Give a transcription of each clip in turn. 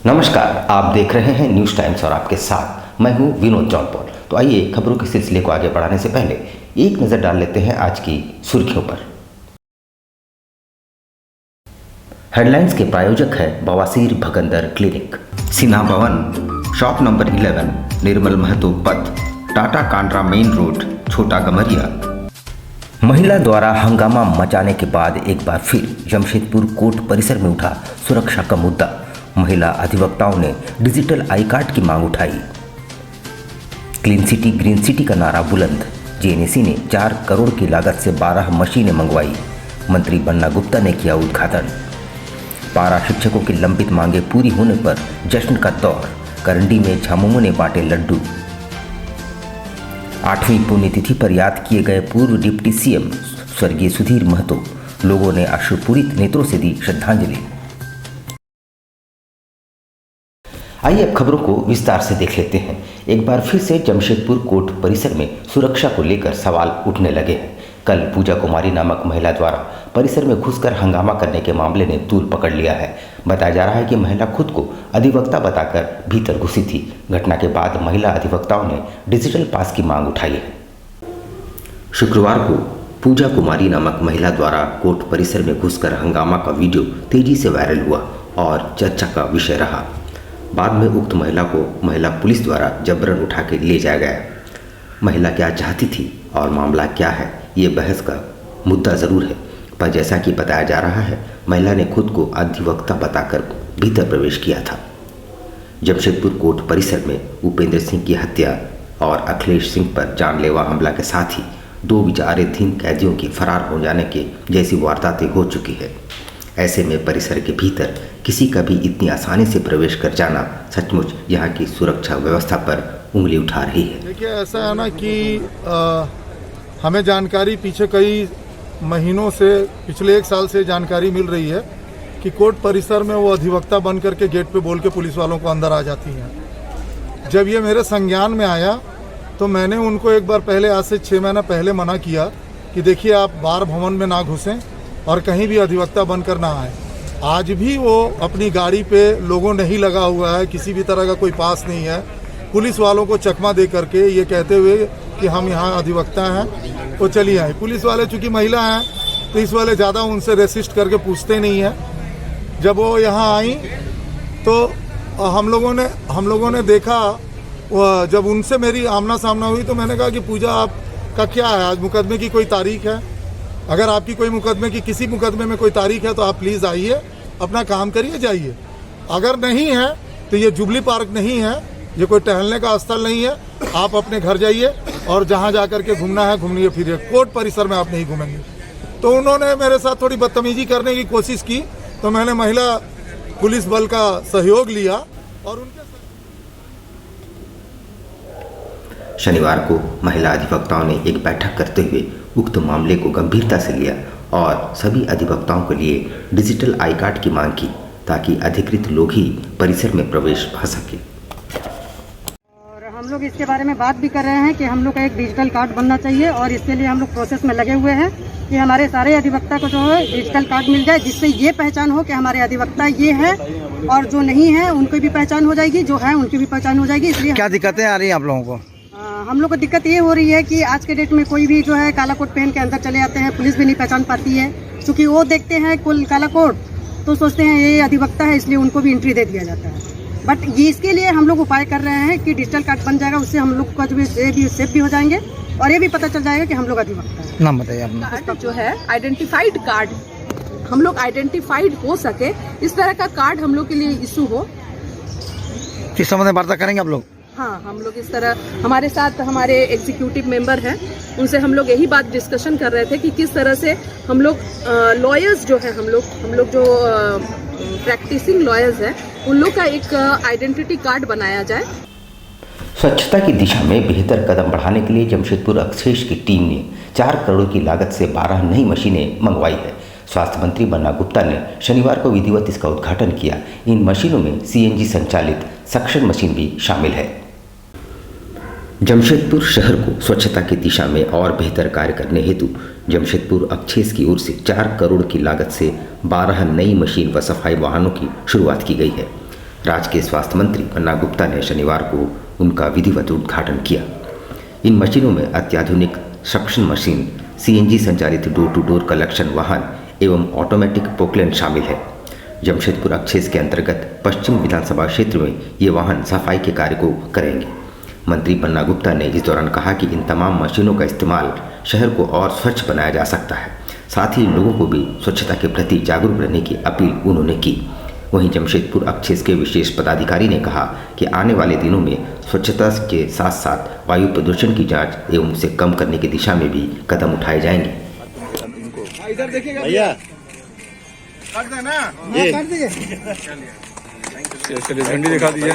नमस्कार, आप देख रहे हैं न्यूज़ टाइम्स और आपके साथ मैं हूं विनोद जौनपुर। तो आइए खबरों के सिलसिले को आगे बढ़ाने से पहले एक नज़र डाल लेते हैं आज की सुर्खियों पर। हेडलाइंस के प्रायोजक है बवासीर भगंदर क्लिनिक, सिन्हा भवन, शॉप नंबर 11, निर्मल महतो पथ, टाटा कांड्रा मेन रोड, छोटा गमरिया। महिला द्वारा हंगामा मचाने के बाद एक बार फिर जमशेदपुर कोर्ट परिसर में उठा सुरक्षा का मुद्दा। महिला अधिवक्ताओं ने डिजिटल आई कार्ड की मांग उठाई। क्लीन सिटी ग्रीन सिटी का नारा बुलंद। जेएनएसी ने 4 करोड़ की लागत से 12 मशीनें मंगवाई। मंत्री बन्ना गुप्ता ने किया उद्घाटन। पारा शिक्षकों की लंबित मांगे पूरी होने पर जश्न का दौर। करंडी में झामुमो ने बांटे लड्डू। 8वीं पुण्यतिथि पर याद किए गए पूर्व डिप्टी सीएम स्वर्गीय सुधीर महतो। लोगों ने अश्रुपूरित नेत्रों से दी श्रद्धांजलि। आइए अब खबरों को विस्तार से देख लेते हैं। एक बार फिर से जमशेदपुर कोर्ट परिसर में सुरक्षा को लेकर सवाल उठने लगे हैं। कल पूजा कुमारी नामक महिला द्वारा परिसर में घुसकर हंगामा करने के मामले ने तूल पकड़ लिया है। बताया जा रहा है कि महिला खुद को अधिवक्ता बताकर भीतर घुसी थी। घटना के बाद महिला अधिवक्ताओं ने डिजिटल पास की मांग उठाई है। शुक्रवार को पूजा कुमारी नामक महिला द्वारा कोर्ट परिसर में घुसकर हंगामा का वीडियो तेजी से वायरल हुआ और चर्चा का विषय रहा। बाद में उक्त महिला को महिला पुलिस द्वारा जबरन उठा के ले जाया गया। महिला क्या चाहती थी और मामला क्या है, ये बहस का मुद्दा ज़रूर है, पर जैसा कि बताया जा रहा है महिला ने खुद को अधिवक्ता बताकर भीतर प्रवेश किया था। जमशेदपुर कोर्ट परिसर में उपेंद्र सिंह की हत्या और अखिलेश सिंह पर जानलेवा हमला के साथ ही 2 विचाराधीन कैदियों की फरार हो जाने के जैसी वारदातें हो चुकी है। ऐसे में परिसर के भीतर किसी का भी इतनी आसानी से प्रवेश कर जाना सचमुच यहाँ की सुरक्षा व्यवस्था पर उंगली उठा रही है। देखिए, ऐसा है ना कि हमें जानकारी पीछे कई महीनों से, पिछले 1 साल से जानकारी मिल रही है कि कोर्ट परिसर में वो अधिवक्ता बन करके गेट पे बोल के पुलिस वालों को अंदर आ जाती हैं। जब ये मेरे संज्ञान में आया तो मैंने उनको एक बार पहले, आज से 6 महीना पहले मना किया कि देखिए आप बार भवन में ना घुसें और कहीं भी अधिवक्ता बनकर ना आए। आज भी वो अपनी गाड़ी पे लोगों नहीं लगा हुआ है, किसी भी तरह का कोई पास नहीं है, पुलिस वालों को चकमा दे करके ये कहते हुए कि हम यहाँ अधिवक्ता हैं वो चली आए। पुलिस वाले चूँकि महिला हैं तो इस वाले ज़्यादा उनसे रेसिस्ट करके पूछते नहीं हैं। जब वो यहाँ आई तो हम लोगों ने देखा, जब उनसे मेरी आमना सामना हुई तो मैंने कहा कि पूजा आपका क्या है, आज मुकदमे की कोई तारीख है? अगर आपकी कोई मुकदमे की, किसी मुकदमे में कोई तारीख है तो आप प्लीज़ आइए, अपना काम करिए, जाइए। अगर नहीं है तो ये जुबली पार्क नहीं है, ये कोई टहलने का स्थल नहीं है। आप अपने घर जाइए और जहाँ जा कर के घूमना है घूमिए फिरिए, कोर्ट परिसर में आप नहीं घूमेंगे। तो उन्होंने मेरे साथ थोड़ी बदतमीजी करने की कोशिश की तो मैंने महिला पुलिस बल का सहयोग लिया और उनके शनिवार को महिला अधिवक्ताओं ने एक बैठक करते हुए उक्त मामले को गंभीरता से लिया और सभी अधिवक्ताओं के लिए डिजिटल आई कार्ड की मांग की ताकि अधिकृत लोग ही परिसर में प्रवेश पा सके। और हम लोग इसके बारे में बात भी कर रहे हैं कि हम लोग का एक डिजिटल कार्ड बनना चाहिए और इसके लिए हम लोग प्रोसेस में लगे हुए हैं कि हमारे सारे अधिवक्ता को जो है डिजिटल कार्ड मिल जाए, जिससे ये पहचान हो कि हमारे अधिवक्ता ये है और जो नहीं है उनको भी पहचान हो जाएगी, जो है उनकी भी पहचान हो जाएगी। इसलिए क्या दिक्कतें आ रही हैं आप लोगों को? हम लोग को दिक्कत ये हो रही है कि आज के डेट में कोई भी जो है काला कोट पहन के अंदर चले जाते हैं, पुलिस भी नहीं पहचान पाती है, क्योंकि वो देखते हैं कुल काला कोट तो सोचते हैं ये अधिवक्ता है, इसलिए उनको भी एंट्री दे दिया जाता है। बट ये इसके लिए हम लोग उपाय कर रहे हैं कि डिजिटल कार्ड बन जाएगा, उससे हम लोग का जो सेफ भी हो जाएंगे और ये भी पता चल जाएगा कि हम लोग अधिवक्ता है। नाम बताइए अपना। कार्ड जो है आइडेंटिफाइड कार्ड, हम लोग आइडेंटिफाइड हो सके इस तरह का कार्ड हम लोग के लिए इशू हो। किस संबंध में वार्ता करेंगे आप लोग? हाँ, हम लोग इस तरह, हमारे साथ हमारे एग्जीक्यूटिव मेंबर हैं, उनसे हम लोग यही बात डिस्कशन कर रहे थे कि किस तरह से हम लोग लॉयर्स जो है, हम लोग जो प्रैक्टिसिंग लॉयर्स हैं उन लोग का एक आइडेंटिटी कार्ड बनाया जाए। स्वच्छता की दिशा में बेहतर कदम बढ़ाने के लिए जमशेदपुर अक्षेश की टीम ने 4 करोड़ की लागत से 12 नई मशीनें मंगवाई है। स्वास्थ्य मंत्री बन्ना गुप्ता ने शनिवार को विधिवत इसका उद्घाटन किया। इन मशीनों में सीएनजी संचालित सक्शन मशीन भी शामिल है। जमशेदपुर शहर को स्वच्छता की दिशा में और बेहतर कार्य करने हेतु जमशेदपुर अक्षेस की ओर से 4 करोड़ की लागत से 12 नई मशीन व सफाई वाहनों की शुरुआत की गई है। राज्य के स्वास्थ्य मंत्री बन्ना गुप्ता ने शनिवार को उनका विधिवत उद्घाटन किया। इन मशीनों में अत्याधुनिक सक्शन मशीन, सीएनजी संचालित डोर टू डोर कलेक्शन वाहन एवं ऑटोमेटिक पोकलैंड शामिल है। जमशेदपुर अक्षेत्र के अंतर्गत पश्चिम विधानसभा क्षेत्र में ये वाहन सफाई के कार्य को करेंगे। मंत्री बन्ना गुप्ता ने इस दौरान कहा कि इन तमाम मशीनों का इस्तेमाल शहर को और स्वच्छ बनाया जा सकता है। साथ ही लोगों को भी स्वच्छता के प्रति जागरूक रहने की अपील उन्होंने की। वहीं जमशेदपुर अक्षेत्र के विशेष पदाधिकारी ने कहा कि आने वाले दिनों में स्वच्छता के साथ साथ वायु प्रदूषण की जांच एवं उसे कम करने की दिशा में भी कदम उठाए जाएंगे। इधर देखिएगा भैया, काट देना, काट दीजिए, चलिए झंडी दिखा दीजिए।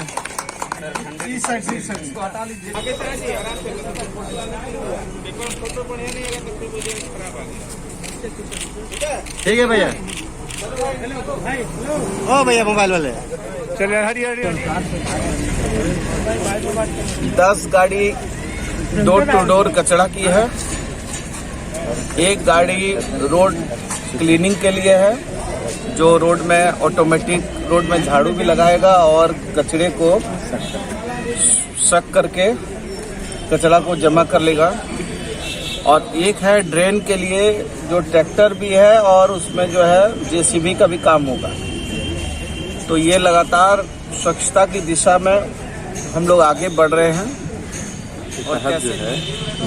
इस साइड इसको हटा लीजिए, आगे से आइए, आराम से फोटो बढ़िया नहीं आएगा तो फिर मुझे खराब आ गया। ठीक है भैया, ओ भैया मोबाइल वाले, चलिए हरी हरी 10 गाड़ी डोर टू डोर कचरा की है, एक गाड़ी रोड क्लीनिंग के लिए है, जो रोड में ऑटोमेटिक रोड में झाड़ू भी लगाएगा और कचरे को सक करके कचरा को जमा कर लेगा। और एक है ड्रेन के लिए, जो ट्रैक्टर भी है और उसमें जो है जेसीबी का भी काम होगा। तो ये लगातार स्वच्छता की दिशा में हम लोग आगे बढ़ रहे हैं। और जो है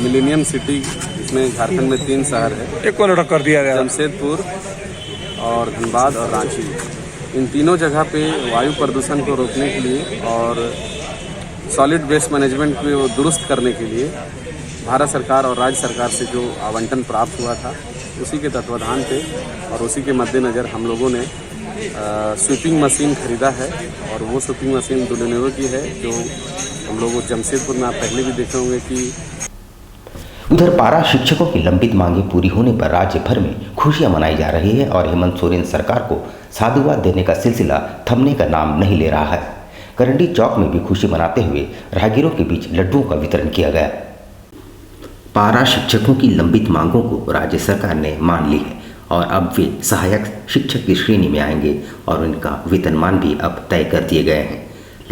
मिलेनियम सिटी, इसमें झारखंड में 3 शहर है, एक को लड़क कर दिया गया, जमशेदपुर और धनबाद और रांची। इन तीनों जगह पे वायु प्रदूषण को रोकने के लिए और सॉलिड वेस्ट मैनेजमेंट को दुरुस्त करने के लिए भारत सरकार और राज्य सरकार से जो आवंटन प्राप्त हुआ था, उसी के तत्वाधान पे और उसी के मद्देनज़र हम लोगों ने स्वीपिंग मशीन खरीदा है। और वो स्वीपिंग मशीन दुलेनेरो की है, जो हम लोग जमशेदपुर में आप पहले भी देखे होंगे कि। उधर पारा शिक्षकों की लंबित मांगें पूरी होने पर राज्य भर में खुशियां मनाई जा रही है और हेमंत सोरेन सरकार को साधुवाद देने का सिलसिला थमने का नाम नहीं ले रहा है। करंडी चौक में भी खुशी मनाते हुए राहगीरों के बीच लड्डुओं का वितरण किया गया। पारा शिक्षकों की लंबित मांगों को राज्य सरकार ने मान ली है और अब वे सहायक शिक्षक की श्रेणी में आएंगे और उनका वेतनमान भी अब तय कर दिए गए हैं।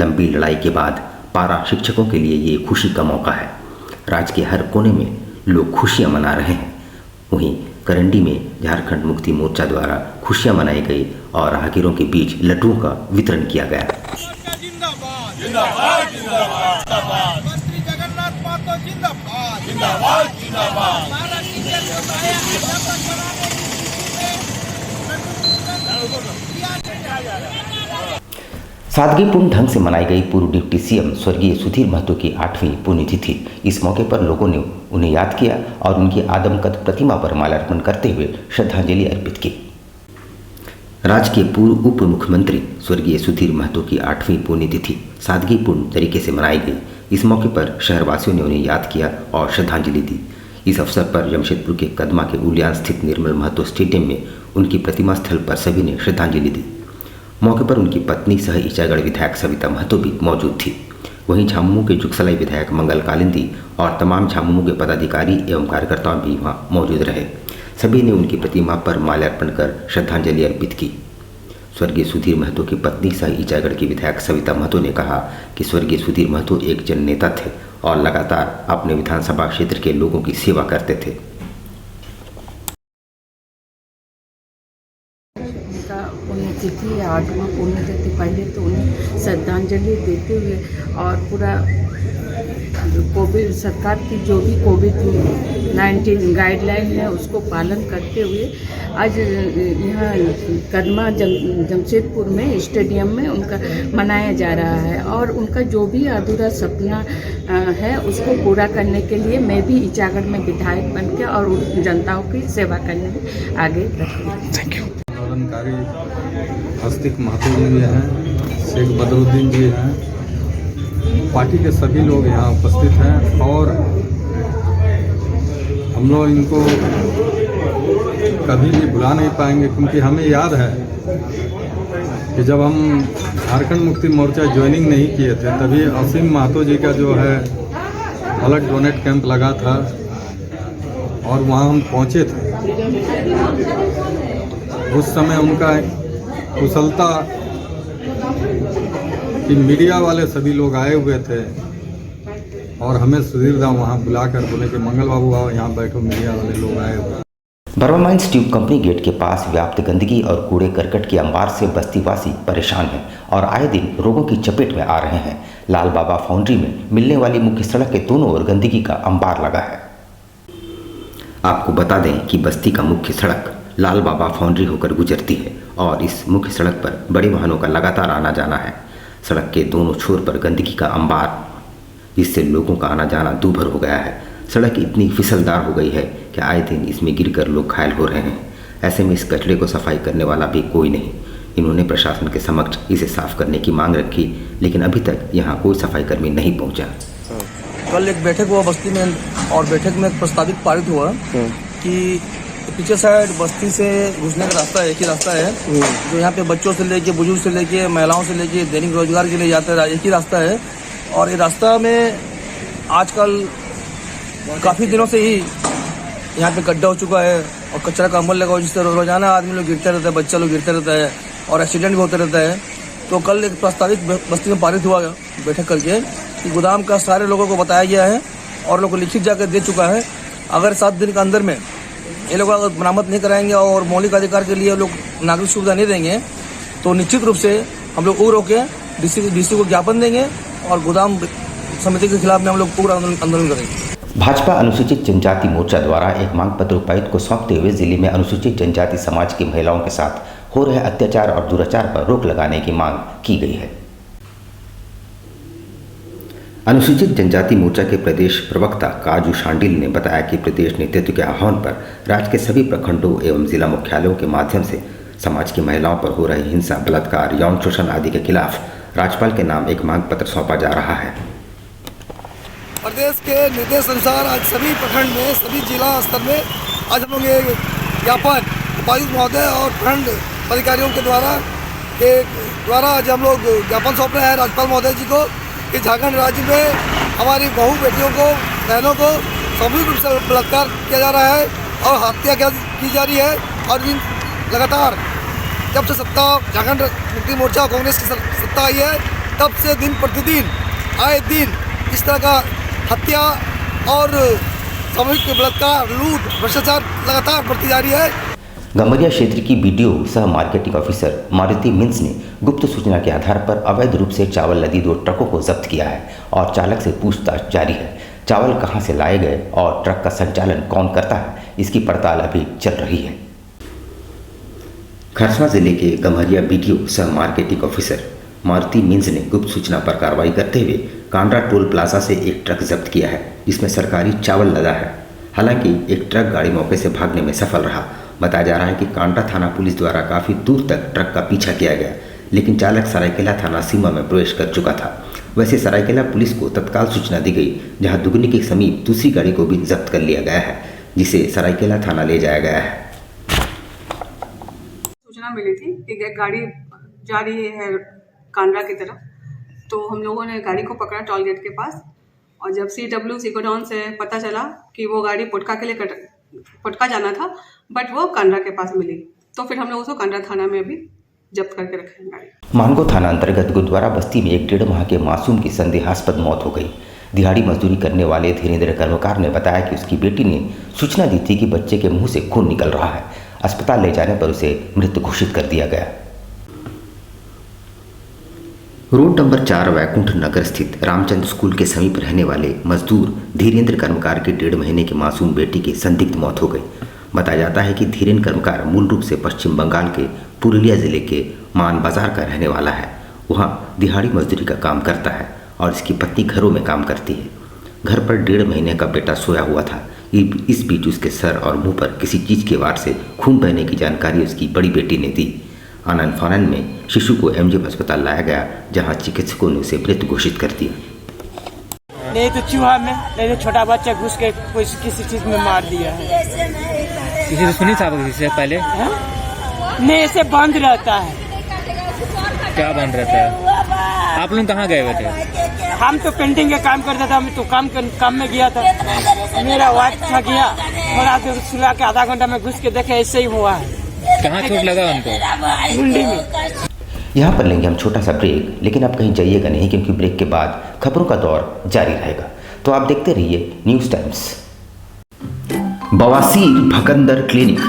लंबी लड़ाई के बाद पारा शिक्षकों के लिए ये खुशी का मौका है। राज्य के हर कोने में लोग खुशियां मना रहे हैं। वहीं करंडी में झारखंड मुक्ति मोर्चा द्वारा खुशियां मनाई गई और राहगीरों के बीच लड्डुओं का वितरण किया गया। सादगीपूर्ण ढंग से मनाई गई पूर्व डिप्टी सीएम स्वर्गीय सुधीर महतो की 8वीं पुण्यतिथि। इस मौके पर लोगों ने उन्हें याद किया और उनकी आदमकद प्रतिमा पर माल्यार्पण करते हुए श्रद्धांजलि अर्पित की। राज्य के पूर्व उप मुख्यमंत्री स्वर्गीय सुधीर महतो की 8वीं पुण्यतिथि सादगीपूर्ण तरीके से मनाई गई। इस मौके पर शहरवासियों ने उन्हें याद किया और श्रद्धांजलि दी। इस अवसर पर जमशेदपुर के कदमा के उलियान स्थित निर्मल महतो स्टेडियम में उनकी प्रतिमा स्थल पर सभी ने श्रद्धांजलि दी। मौके पर उनकी पत्नी सह ईचागढ़ विधायक सविता महतो भी मौजूद थी। वहीं झामुमो के जुगसलाई विधायक मंगल कालिंदी और तमाम झामुमो के पदाधिकारी एवं कार्यकर्ता भी वहां मौजूद रहे। सभी ने उनकी प्रतिमा पर माल्यार्पण कर श्रद्धांजलि अर्पित की। स्वर्गीय सुधीर महतो की पत्नी सह ईचागढ़ की विधायक सविता महतो ने कहा कि स्वर्गीय सुधीर महतो एक जननेता थे और लगातार अपने विधानसभा क्षेत्र के लोगों की सेवा करते थे। पुण्यतिथि 8वां पुण्यतिथि, पहले तो उन्हें श्रद्धांजलि देते हुए और पूरा कोविड सरकार की जो भी कोविड-19 गाइडलाइन है उसको पालन करते हुए आज यहाँ कदमा जमशेदपुर में स्टेडियम में उनका मनाया जा रहा है। और उनका जो भी अधूरा सपना है उसको पूरा करने के लिए मैं भी ईचागढ़ में विधायक बन के और जनताओं की सेवा करने में आगे बढ़ूँगी। Thank you. हस्तिक महतो जी हैं, शेख बदरुद्दीन जी हैं, पार्टी के सभी लोग यहाँ उपस्थित हैं और हम लोग इनको कभी भी भुला नहीं पाएंगे, क्योंकि हमें याद है कि जब हम झारखंड मुक्ति मोर्चा ज्वाइनिंग नहीं किए थे तभी असीम महतो जी का जो है ब्लड डोनेट कैंप लगा था और वहाँ हम पहुँचे थे। उस समय उनका कुशलता कि मीडिया वाले सभी लोग आए हुए थे और हमें सुधीर दा वहाँ बुलाकर बोले कि मंगल बाबू आओ यहाँ बैठो, मीडिया वाले लोग आए हुए हैं। Burma mines tube company gate के पास व्याप्त गंदगी और कूड़े करकट के अंबार से बस्तीवासी परेशान हैं और आए दिन रोगों की चपेट में आ रहे हैं। लाल बाबा फाउंड्री में मिलने वाली मुख्य सड़क के दोनों ओर गंदगी का अंबार लगा है। आपको बता दें कि बस्ती का मुख्य सड़क लाल बाबा फाउंड्री होकर गुजरती है और इस मुख्य सड़क पर बड़े वाहनों का लगातार आना जाना है। सड़क के दोनों छोर पर गंदगी का अंबार, जिससे लोगों का आना जाना दूभर हो गया है। सड़क इतनी फिसलदार हो गई है कि आए दिन इसमें गिरकर लोग घायल हो रहे हैं। ऐसे में इस कचरे को सफाई करने वाला भी कोई नहीं। इन्होंने प्रशासन के समक्ष इसे साफ करने की मांग रखी, लेकिन अभी तक यहाँ कोई सफाई कर्मी नहीं पहुँचा। कल एक बैठक हुआ बस्ती में और बैठक में प्रस्तावित पारित हुआ कि पीछे साइड बस्ती से घुसने का रास्ता एक ही रास्ता है, जो यहाँ पे बच्चों से लेके बुजुर्ग से लेके महिलाओं से लेके दैनिक रोजगार के लिए जाते हैं, एक ही रास्ता है। और ये रास्ता में आजकल काफ़ी दिनों से ही यहाँ पे गड्ढा हो चुका है और कचरा का अमल लगा हुआ, जिससे रोजाना आदमी लोग गिरते रहता है, बच्चा लोग गिरते रहता है और एक्सीडेंट भी होते रहता है। तो कल एक प्रस्तावित बस्ती में पारित हुआ बैठक करके कि गोदाम का सारे लोगों को बताया गया है और लोगों को लिखित जाकर दे चुका है। अगर 7 दिन के अंदर में ये लोग अगर बरामद नहीं कराएंगे और मौलिक अधिकार के लिए लोग नागरिक सुविधा नहीं देंगे तो निश्चित रूप से हम लोग उग्र होकर डीसी को ज्ञापन देंगे और गोदाम समिति के खिलाफ में हम लोग पूरा आंदोलन करेंगे। भाजपा अनुसूचित जनजाति मोर्चा द्वारा एक मांग पत्र उपायुक्त को सौंपते हुए जिले में अनुसूचित जनजाति समाज की महिलाओं के साथ हो रहे अत्याचार और दुराचार पर रोक लगाने की मांग की गई है। अनुसूचित जनजाति मोर्चा के प्रदेश प्रवक्ता काजू शांडिल ने बताया कि प्रदेश नेतृत्व के आह्वान पर राज्य के सभी प्रखंडों एवं जिला मुख्यालयों के माध्यम से समाज की महिलाओं पर हो रही हिंसा, बलात्कार, यौन शोषण आदि के खिलाफ राज्यपाल के नाम एक मांग पत्र सौंपा जा रहा है। प्रदेश के निर्देश अनुसार आज सभी प्रखंड में, सभी जिला स्तर में आज हम लोग ये ज्ञापन उपायुक्त महोदय और प्रखंड अधिकारियों के द्वारा आज हम लोग ज्ञापन सौंप रहे हैं राज्यपाल महोदय जी को कि झारखंड राज्य में हमारी बहू बेटियों को, बहनों को सामूहिक रूप से बलात्कार किया जा रहा है और हत्या की जा रही है। और लगातार जब से सत्ता झारखंड मुक्ति मोर्चा कांग्रेस की सत्ता आई है तब से दिन प्रतिदिन आए दिन इस तरह का हत्या और सामूहिक बलात्कार, लूट, भ्रष्टाचार लगातार बढ़ती जा रही है। गम्हरिया क्षेत्र की बीडीओ सह मार्केटिंग ऑफिसर मारुति मिन्स ने गुप्त सूचना के आधार पर अवैध रूप से चावल लदी 2 ट्रकों को जब्त किया है और चालक से पूछताछ जारी है। चावल कहां से लाए गए और ट्रक का संचालन कौन करता है, इसकी पड़ताल अभी चल रही है। खरसावां जिले के गम्हरिया बीडीओ सह मार्केटिंग ऑफिसर मारुति मिन्स ने गुप्त सूचना पर कार्रवाई करते हुए कांड्रा टोल प्लाजा से एक ट्रक जब्त किया है, जिसमें सरकारी चावल लदा है। हालांकि एक ट्रक गाड़ी मौके से भागने में सफल रहा। बताया जा रहा है कि कांड्रा थाना पुलिस द्वारा काफ़ी दूर तक ट्रक का पीछा किया गया, लेकिन चालक सरायकेला थाना सीमा में प्रवेश कर चुका था। वैसे सरायकेला पुलिस को तत्काल सूचना दी गई, जहां दुगनी के समीप दूसरी गाड़ी को भी जब्त कर लिया गया है, जिसे सरायकेला थाना ले जाया गया है। सूचना मिली थी कि एक गाड़ी जा रही है कांड्रा की तरफ, तो हम लोगों ने गाड़ी को पकड़ा टोल गेट के पास। और जब CW सिकोडॉन से पता चला कि वो गाड़ी पुटका के लिए पुटका जाना था, बट वो कांड्रा के पास मिली, तो फिर हम लोग उसको कांड्रा थाना में अभी जब्त करके रखे हैं गाड़ी। मानगो थाना अंतर्गत गुरुद्वारा बस्ती में एक 1.5 माह के मासूम की संदेहास्पद मौत हो गई। दिहाड़ी मजदूरी करने वाले धीरेन्द्र कर्मकार ने बताया कि उसकी बेटी ने सूचना दी थी कि बच्चे के मुंह से खून निकल रहा है। अस्पताल ले जाने पर उसे मृत घोषित कर दिया गया। रोड नंबर 4 वैकुंठ नगर स्थित रामचंद्र स्कूल के समीप रहने वाले मजदूर धीरेन्द्र कर्मकार की 1.5 महीने की मासूम बेटी की संदिग्ध मौत हो गई। बताया जाता है कि धीरेन्द्र कर्मकार मूल रूप से पश्चिम बंगाल के पुरुलिया जिले के मान बाजार का रहने वाला है। वहाँ दिहाड़ी मजदूरी का काम करता है और इसकी पत्नी घरों में काम करती है। घर पर 1.5 महीने का बेटा सोया हुआ था। इस बीच उसके सर और मुंह पर किसी चीज़ के वार से खून बहने की जानकारी उसकी बड़ी बेटी ने दी। आनंद फानन में शिशु को MGM अस्पताल लाया गया, जहां चिकित्सकों ने उसे मृत घोषित कर दिया। नहीं तो चूहा में, नहीं तो छोटा बच्चा घुस के कोई किसी चीज में मार दिया है। किसी ने सुनी था इससे पहले? नहीं, ऐसे बंद रहता है। क्या बंद रहता है? आप लोग कहाँ गए हुए थे? हम तो पेंटिंग का काम करता था, मैं तो काम में गया था। मेरा वाइफ था गया, थोड़ा देर सुला के आधा घंटा में घुस के देखे ऐसे ही हुआ है। कहाँ चोट लगा उनको? मुंडी में। यहाँ पर लेंगे हम छोटा सा ब्रेक, लेकिन आप कहीं जाइएगा नहीं, क्योंकि ब्रेक के बाद खबरों का दौर जारी रहेगा। तो आप देखते रहिए न्यूज़ टाइम्स। बवासीर भगंदर क्लिनिक।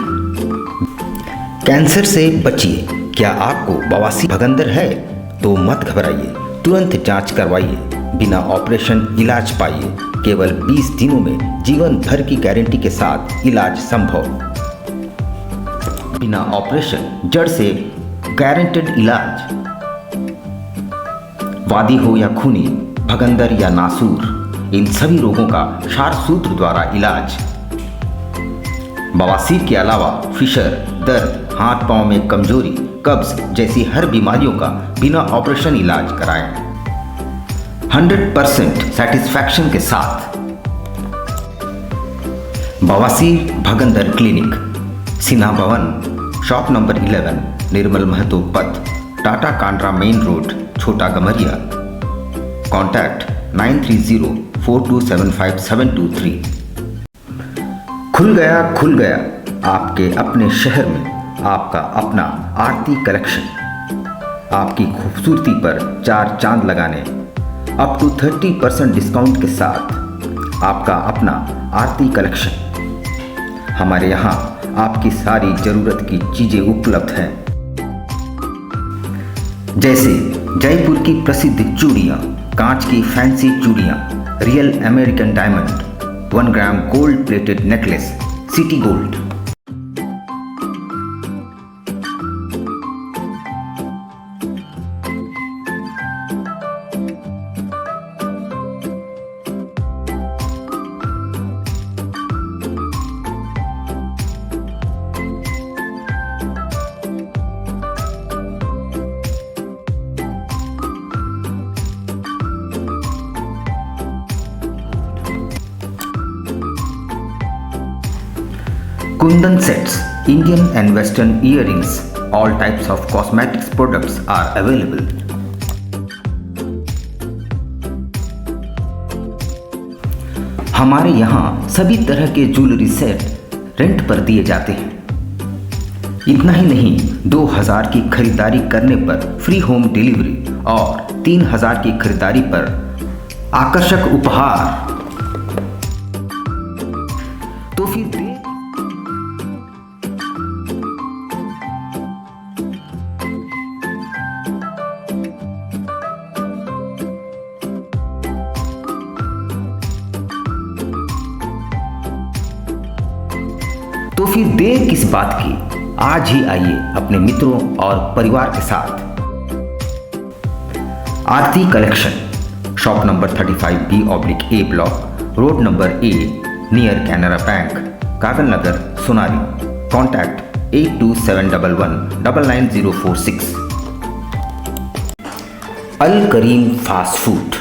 कैंसर से बचिए। क्या आपको बवासीर भगंदर है तो मत घबराइए, तुरंत जांच करवाइए, बिना ऑपरेशन इलाज पाइए। केवल 20 दिनों में जीवन भर की गारंटी के साथ इलाज संभव। बिना ऑपरेशन जड़ से गारंटेड इलाज। वादी हो या खूनी, भगंदर या नासूर, इन सभी रोगों का क्षार सूत्र द्वारा इलाज। बवासीर के अलावा फिशर, दर्द, हाथ पांव में कमजोरी, कब्ज जैसी हर बीमारियों का बिना ऑपरेशन इलाज कराएं 100% सेटिस्फैक्शन के साथ। बवासीर भगंदर क्लिनिक, सिन्हा भवन, शॉप नंबर 11, निर्मल महतो पथ, टाटा कांड्रा मेन रोड, छोटा गमरिया। कॉन्टैक्ट 9304275723। खुल गया आपके अपने शहर में आपका अपना आरती कलेक्शन। आपकी खूबसूरती पर 4 चांद लगाने अप टू 30% डिस्काउंट के साथ आपका अपना आरती कलेक्शन। हमारे यहाँ आपकी सारी जरूरत की चीजें उपलब्ध हैं, जैसे जयपुर की प्रसिद्ध चूड़ियाँ, कांच की फैंसी चूड़ियाँ, real American diamond, 1 gram gold plated necklace, city gold. Kundan sets, Indian and Western earrings, all types of cosmetics products are available. हमारे यहाँ सभी तरह के ज्वेलरी सेट रेंट पर दिए जाते हैं। इतना ही नहीं, 2000 की खरीदारी करने पर फ्री होम डिलीवरी और 3000 की खरीदारी पर आकर्षक उपहार। तो फिर देर किस बात की, आज ही आइए अपने मित्रों और परिवार के साथ। Aarti collection, shop number 35B/A block, road number A, near Canara bank, Kagal Nagar, Sonari. Contact 8271199046। Al Karim fast food,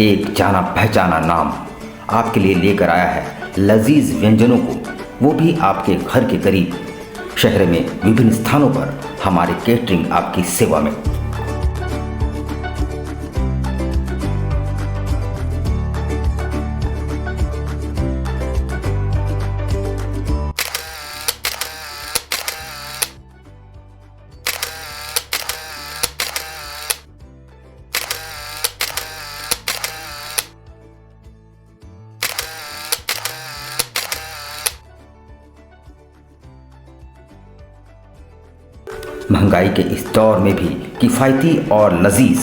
एक जाना पहचाना नाम, आपके लिए लेकर आया है लजीज व्यंजनों को, वो भी आपके घर के करीब। शहर में विभिन्न स्थानों पर हमारे केटरिंग आपकी सेवा में। महंगाई के इस दौर में भी किफ़ायती और लजीज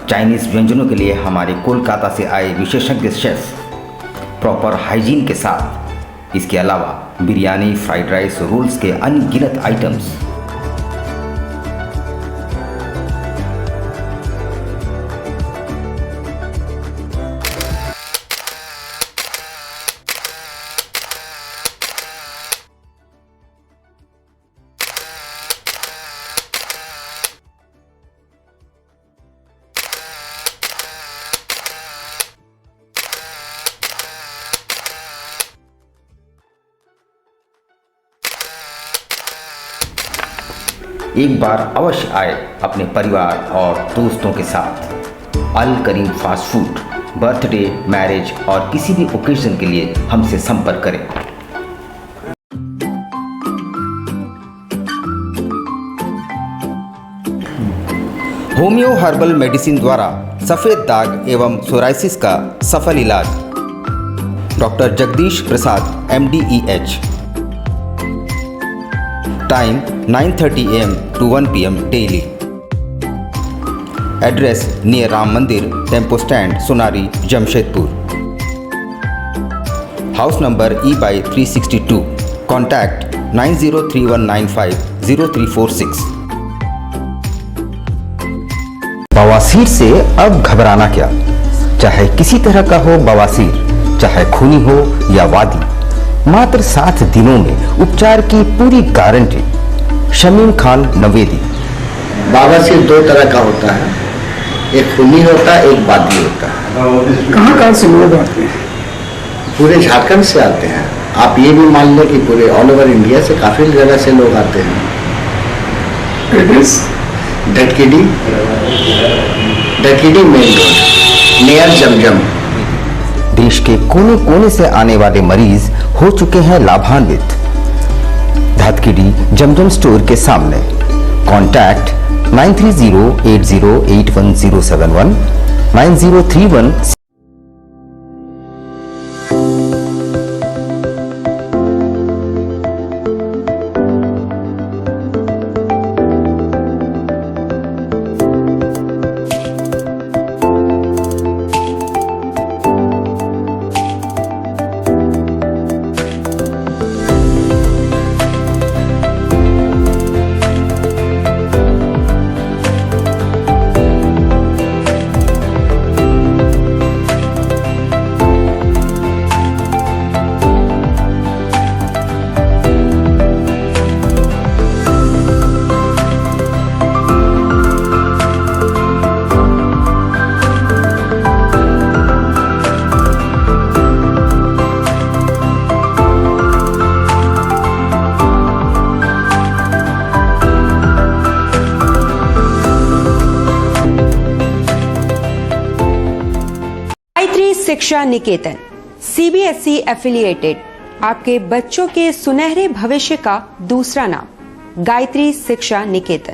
चाइनीज़ व्यंजनों के लिए हमारे कोलकाता से आए विशेषज्ञ शेफ प्रॉपर हाइजीन के साथ। इसके अलावा बिरयानी, फ्राइड राइस, रोल्स के अनगिनत आइटम्स। एक बार अवश्य आए अपने परिवार और दोस्तों के साथ। अल Karim fast food, birthday, marriage और किसी भी ओकेजन के लिए हमसे संपर्क करें। होम्यो हर्बल मेडिसिन द्वारा सफ़ेद दाग एवं सोराइसिस का सफल इलाज। Doctor Jagdish Prasad MD/EH। Time 9:30 AM to 1 PM daily. Address near Ram Mandir, tempo stand, Sonari, Jamshedpur. House number E/362। Contact 9031950346। बवासीर से अब घबराना क्या, चाहे किसी तरह का हो बवासीर, चाहे खूनी हो या वादी, मात्र 7 दिनों में उपचार की पूरी गारंटी। शमीम खान नवेदी। बवासीर 2 तरह का होता है, एक खूनी होता है, एक वादी होता है। कहाँ से लोग आते हैं? पूरे झारखंड से आते हैं। आप ये भी मान लें कि पूरे ऑल ओवर इंडिया से काफी जगह से लोग आते हैं। डटकीडी मेन रोड नियर जमजम। देश के कोने कोने से आने वाले मरीज हो चुके हैं लाभान्वित। धतकीडी जमजम स्टोर के सामने। कॉन्टैक्ट 9308081071 9031। शिक्षा निकेतन CBSE एफिलिएटेड आपके बच्चों के सुनहरे भविष्य का दूसरा नाम गायत्री शिक्षा निकेतन।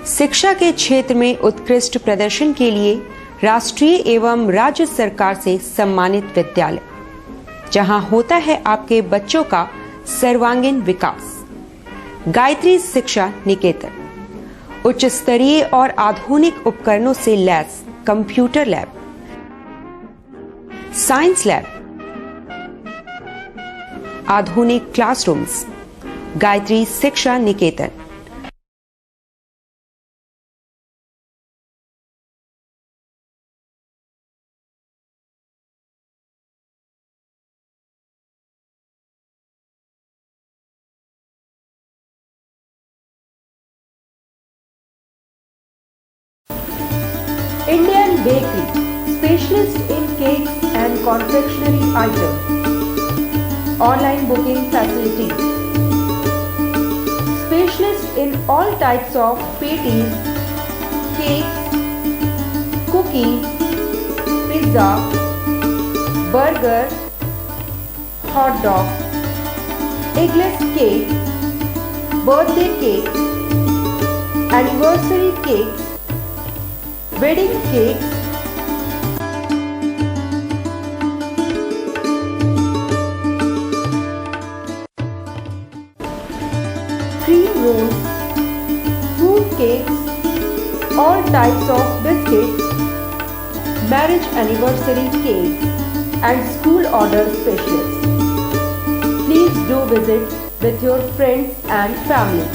शिक्षा के क्षेत्र में उत्कृष्ट प्रदर्शन के लिए राष्ट्रीय एवं राज्य सरकार से सम्मानित विद्यालय, जहां होता है आपके बच्चों का सर्वांगीण विकास। गायत्री शिक्षा निकेतन उच्च स्तरीय और आधुनिक उपकरणों से lace computer lab, science lab, आधुनिक क्लासरूम्स। गायत्री शिक्षा निकेतन। Indian Bakery, specialist in cakes and confectionery items. Online booking facilities. Specialist in all types of patties, cakes, cookies, pizza, burger, hot dog, eggless cake, birthday cake, anniversary cakes, wedding cakes, cream rolls, fruit cakes, all types of biscuits, marriage anniversary cakes, and school order specialists. Please do visit with your friends and family.